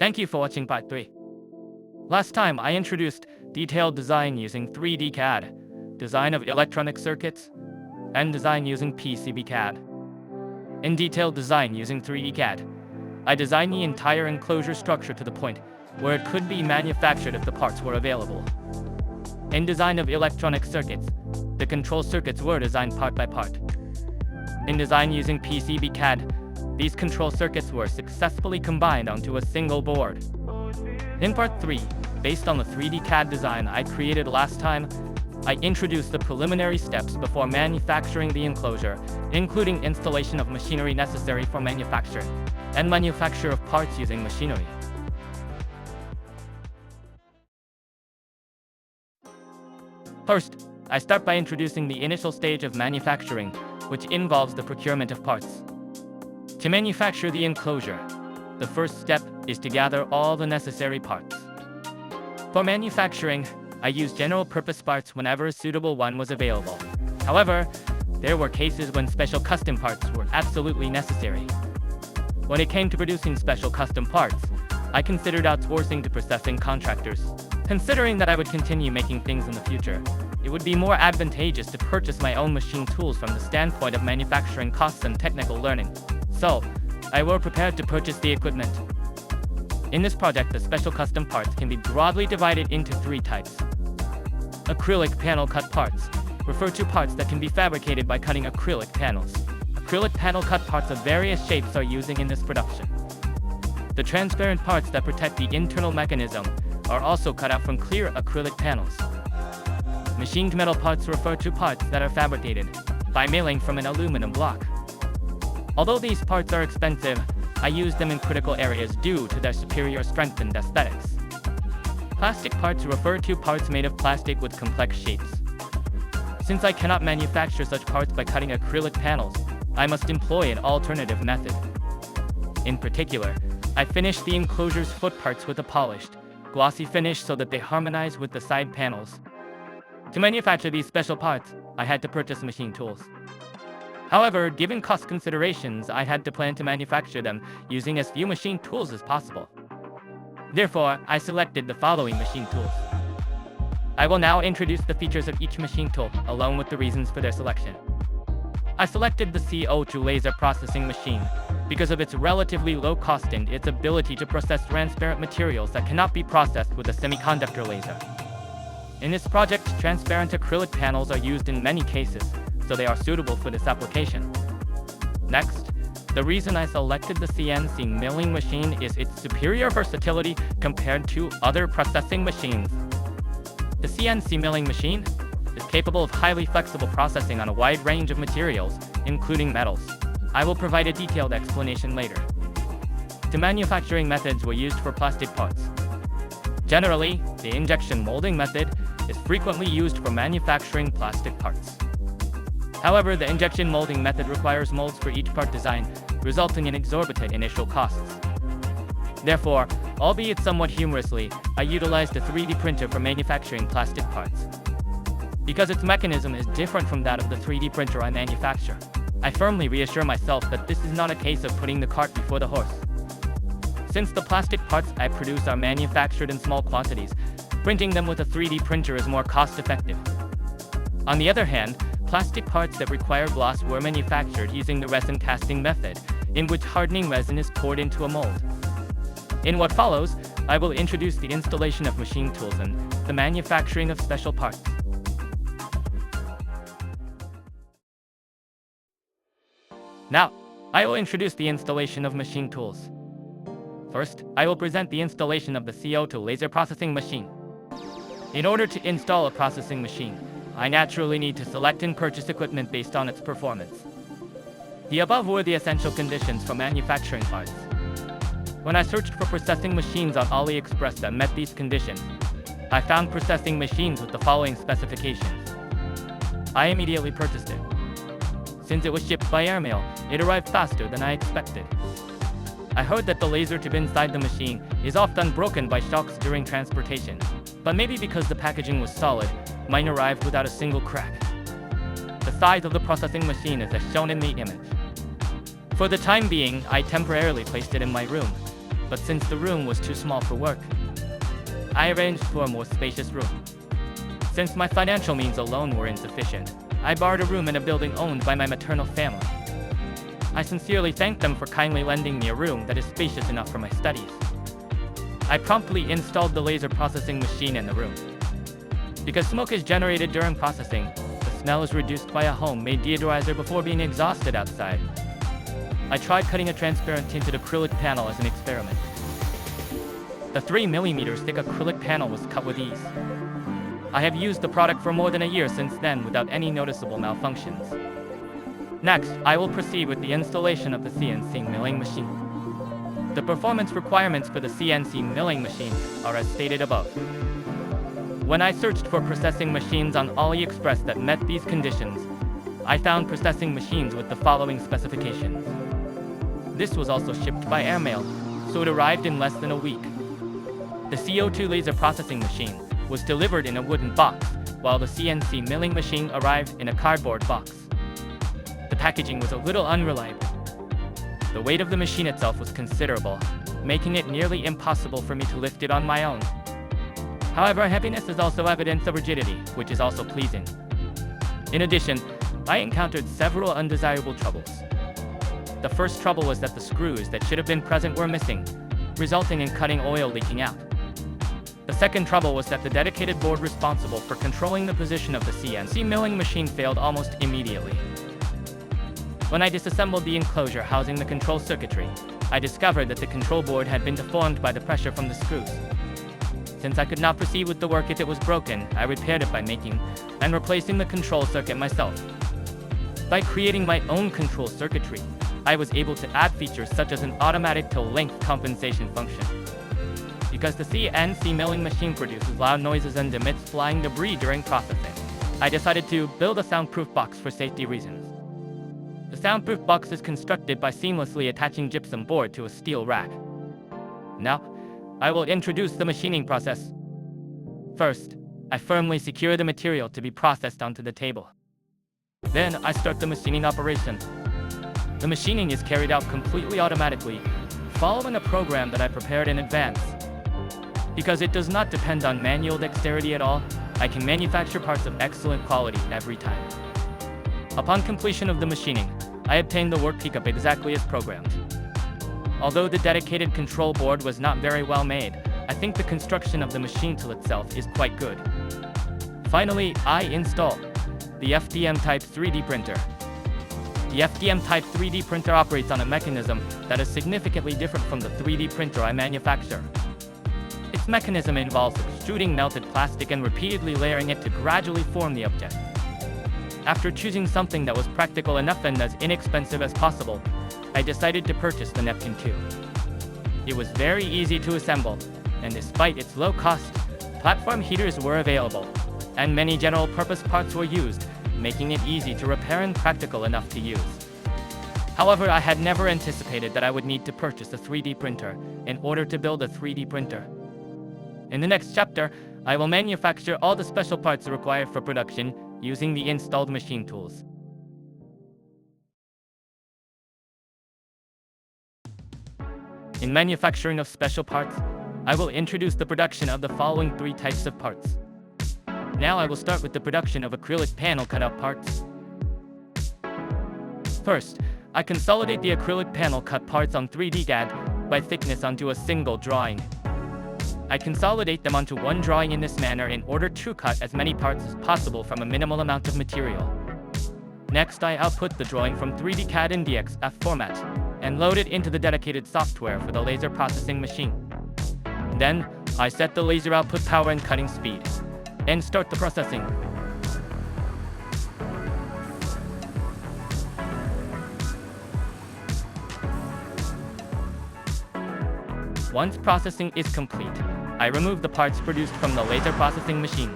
Thank you for watching Part 3. Last time I introduced detailed design using 3D CAD, design of electronic circuits, and design using PCB CAD. In detailed design using 3D CAD, I designed the entire enclosure structure to the point where it could be manufactured if the parts were available. In design of electronic circuits, the control circuits were designed part by part. In design using PCB CAD, these control circuits were successfully combined onto a single board. In Part 3, based on the 3D CAD design I created last time, I introduced the preliminary steps before manufacturing the enclosure, including installation of machinery necessary for manufacture, and manufacture of parts using machinery. First, I start by introducing the initial stage of manufacturing, which involves the procurement of parts. To manufacture the enclosure, the first step is to gather all the necessary parts. For manufacturing, I used general-purpose parts whenever a suitable one was available. However, there were cases when special custom parts were absolutely necessary. When it came to producing special custom parts, I considered outsourcing to processing contractors. Considering that I would continue making things in the future, it would be more advantageous to purchase my own machine tools from the standpoint of manufacturing costs and technical learning. So, I were prepared to purchase the equipment. In this project, the special custom parts can be broadly divided into 3 types. Acrylic panel cut parts refer to parts that can be fabricated by cutting acrylic panels. Acrylic panel cut parts of various shapes are using in this production. The transparent parts that protect the internal mechanism are also cut out from clear acrylic panels. Machined metal parts refer to parts that are fabricated by milling from an aluminum block. Although these parts are expensive, I use them in critical areas due to their superior strength and aesthetics. Plastic parts refer to parts made of plastic with complex shapes. Since I cannot manufacture such parts by cutting acrylic panels, I must employ an alternative method. In particular, I finished the enclosure's foot parts with a polished, glossy finish so that they harmonize with the side panels. To manufacture these special parts, I had to purchase machine tools. However, given cost considerations, I had to plan to manufacture them using as few machine tools as possible. Therefore, I selected the following machine tools. I will now introduce the features of each machine tool, along with the reasons for their selection. I selected the CO2 laser processing machine because of its relatively low cost and its ability to process transparent materials that cannot be processed with a semiconductor laser. In this project, transparent acrylic panels are used in many cases, so they are suitable for this application. Next, the reason I selected the CNC milling machine is its superior versatility compared to other processing machines. The CNC milling machine is capable of highly flexible processing on a wide range of materials, including metals. I will provide a detailed explanation later. The manufacturing methods were used for plastic parts. Generally, the injection molding method is frequently used for manufacturing plastic parts. However, the injection molding method requires molds for each part design, resulting in exorbitant initial costs. Therefore, albeit somewhat humorously, I utilized a 3D printer for manufacturing plastic parts. Because its mechanism is different from that of the 3D printer I manufacture, I firmly reassure myself that this is not a case of putting the cart before the horse. Since the plastic parts I produce are manufactured in small quantities, printing them with a 3D printer is more cost-effective. On the other hand, plastic parts that require gloss were manufactured using the resin casting method, in which hardening resin is poured into a mold. In what follows, I will introduce the installation of machine tools and the manufacturing of special parts. Now, I will introduce the installation of machine tools. First, I will present the installation of the CO2 laser processing machine. In order to install a processing machine, I naturally need to select and purchase equipment based on its performance. The above were the essential conditions for manufacturing parts. When I searched for processing machines on AliExpress that met these conditions, I found processing machines with the following specifications. I immediately purchased it. Since it was shipped by airmail, it arrived faster than I expected. I heard that the laser tube inside the machine is often broken by shocks during transportation, but maybe because the packaging was solid, mine arrived without a single crack. The size of the processing machine is as shown in the image. For the time being, I temporarily placed it in my room. but since the room was too small for work, I arranged for a more spacious room. Since my financial means alone were insufficient, I borrowed a room in a building owned by my maternal family. I sincerely thank them for kindly lending me a room that is spacious enough for my studies. I promptly installed the laser processing machine in the room. Because smoke is generated during processing, the smell is reduced by a homemade deodorizer before being exhausted outside. I tried cutting a transparent tinted acrylic panel as an experiment. The 3mm thick acrylic panel was cut with ease. I have used the product for more than a year since then without any noticeable malfunctions. Next, I will proceed with the installation of the CNC milling machine. The performance requirements for the CNC milling machine are as stated above. When I searched for processing machines on AliExpress that met these conditions, I found processing machines with the following specifications. This was also shipped by airmail, so it arrived in less than a week. The CO2 laser processing machine was delivered in a wooden box, while the CNC milling machine arrived in a cardboard box. The packaging was a little unreliable. The weight of the machine itself was considerable, making it nearly impossible for me to lift it on my own. However, heaviness is also evidence of rigidity, which is also pleasing. In addition, I encountered several undesirable troubles. The first trouble was that the screws that should have been present were missing, resulting in cutting oil leaking out. The second trouble was that the dedicated board responsible for controlling the position of the CNC milling machine failed almost immediately. When I disassembled the enclosure housing the control circuitry, I discovered that the control board had been deformed by the pressure from the screws. Since I could not proceed with the work if it was broken, I repaired it by making and replacing the control circuit myself. By creating my own control circuitry, I was able to add features such as an automatic toe length compensation function. Because the CNC milling machine produces loud noises and emits flying debris during processing, I decided to build a soundproof box for safety reasons. The soundproof box is constructed by seamlessly attaching gypsum board to a steel rack. Now, I will introduce the machining process. First, I firmly secure the material to be processed onto the table. Then, I start the machining operation. The machining is carried out completely automatically, following a program that I prepared in advance. Because it does not depend on manual dexterity at all, I can manufacture parts of excellent quality every time. Upon completion of the machining, I obtained the work pickup exactly as programmed. Although the dedicated control board was not very well made, I think the construction of the machine tool itself is quite good. Finally, I install the FDM Type 3D printer. The FDM Type 3D printer operates on a mechanism that is significantly different from the 3D printer I manufacture. Its mechanism involves extruding melted plastic and repeatedly layering it to gradually form the object. After choosing something that was practical enough and as inexpensive as possible, I decided to purchase the Neptune 2. It was very easy to assemble, and despite its low cost, platform heaters were available, and many general-purpose parts were used, making it easy to repair and practical enough to use. However, I had never anticipated that I would need to purchase a 3D printer in order to build a 3D printer. In the next chapter, I will manufacture all the special parts required for production using the installed machine tools. In manufacturing of special parts, I will introduce the production of the following 3 types of parts. Now I will start with the production of acrylic panel cutout parts. First, I consolidate the acrylic panel cut parts on 3D CAD by thickness onto a single drawing. I consolidate them onto one drawing in this manner in order to cut as many parts as possible from a minimal amount of material. Next, I output the drawing from 3D CAD in DXF format and load it into the dedicated software for the laser processing machine. Then, I set the laser output power and cutting speed, and start the processing. Once processing is complete, I remove the parts produced from the laser processing machine.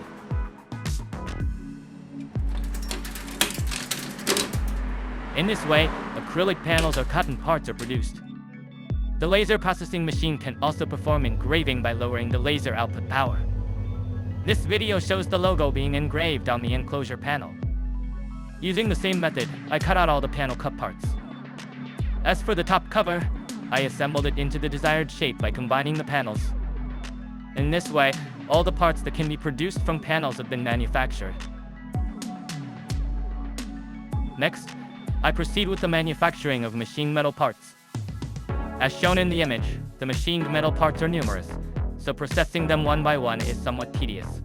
In this way, acrylic panels or cotton parts are produced. The laser processing machine can also perform engraving by lowering the laser output power. This video shows the logo being engraved on the enclosure panel. Using the same method, I cut out all the panel cut parts. As for the top cover, I assembled it into the desired shape by combining the panels. In this way, all the parts that can be produced from panels have been manufactured. Next, I proceed with the manufacturing of machined metal parts. As shown in the image, the machined metal parts are numerous, so processing them one by one is somewhat tedious.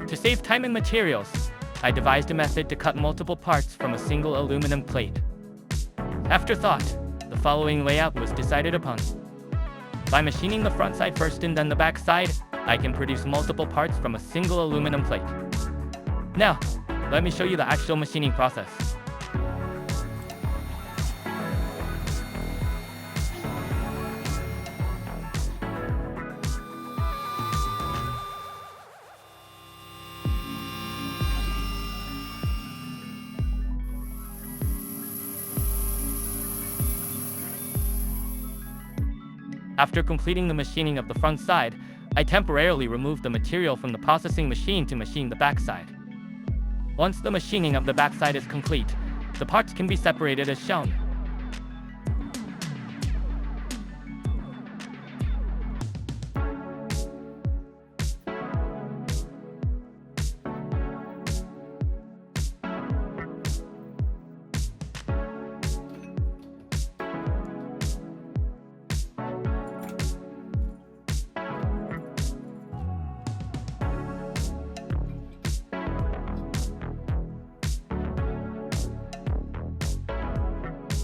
To save time and materials, I devised a method to cut multiple parts from a single aluminum plate. After thought, the following layout was decided upon. By machining the front side first and then the back side, I can produce multiple parts from a single aluminum plate. Now, let me show you the actual machining process. After completing the machining of the front side, I temporarily removed the material from the processing machine to machine the back side. Once the machining of the back side is complete, the parts can be separated as shown.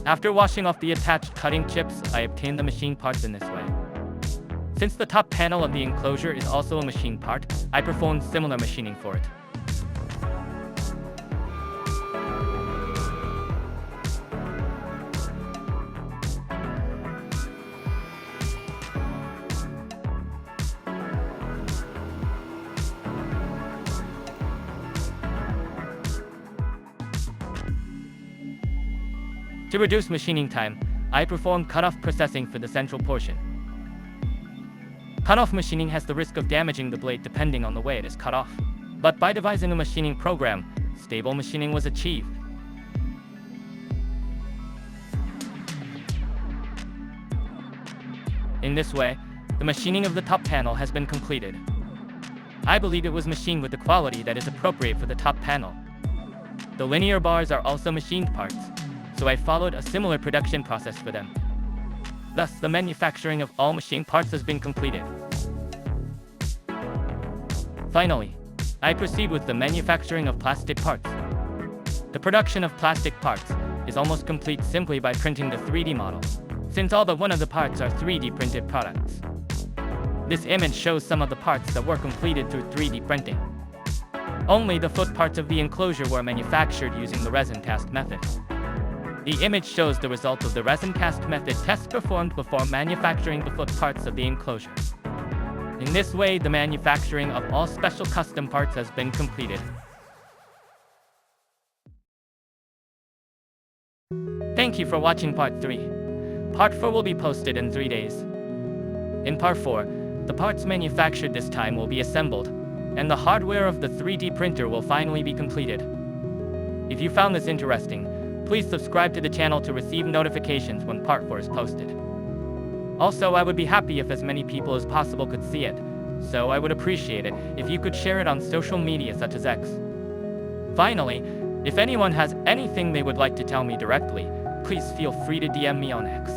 After washing off the attached cutting chips, I obtained the machined parts in this way. Since the top panel of the enclosure is also a machined part, I performed similar machining for it. To reduce machining time, I performed cut-off processing for the central portion. Cut-off machining has the risk of damaging the blade depending on the way it is cut off. But by devising a machining program, stable machining was achieved. In this way, the machining of the top panel has been completed. I believe it was machined with the quality that is appropriate for the top panel. The linear bars are also machined parts, so I followed a similar production process for them. Thus, the manufacturing of all machined parts has been completed. Finally, I proceed with the manufacturing of plastic parts. The production of plastic parts is almost complete simply by printing the 3D model, since all but one of the parts are 3D printed products. This image shows some of the parts that were completed through 3D printing. Only the foot parts of the enclosure were manufactured using the resin cast method. The image shows the result of the resin cast method test performed before manufacturing the foot parts of the enclosure. In this way, the manufacturing of all special custom parts has been completed. Thank you for watching Part 3. Part 4 will be posted in 3 days. In Part 4, the parts manufactured this time will be assembled, and the hardware of the 3D printer will finally be completed. If you found this interesting, please subscribe to the channel to receive notifications when Part 4 is posted. Also, I would be happy if as many people as possible could see it, so I would appreciate it if you could share it on social media such as X. Finally, if anyone has anything they would like to tell me directly, please feel free to DM me on X.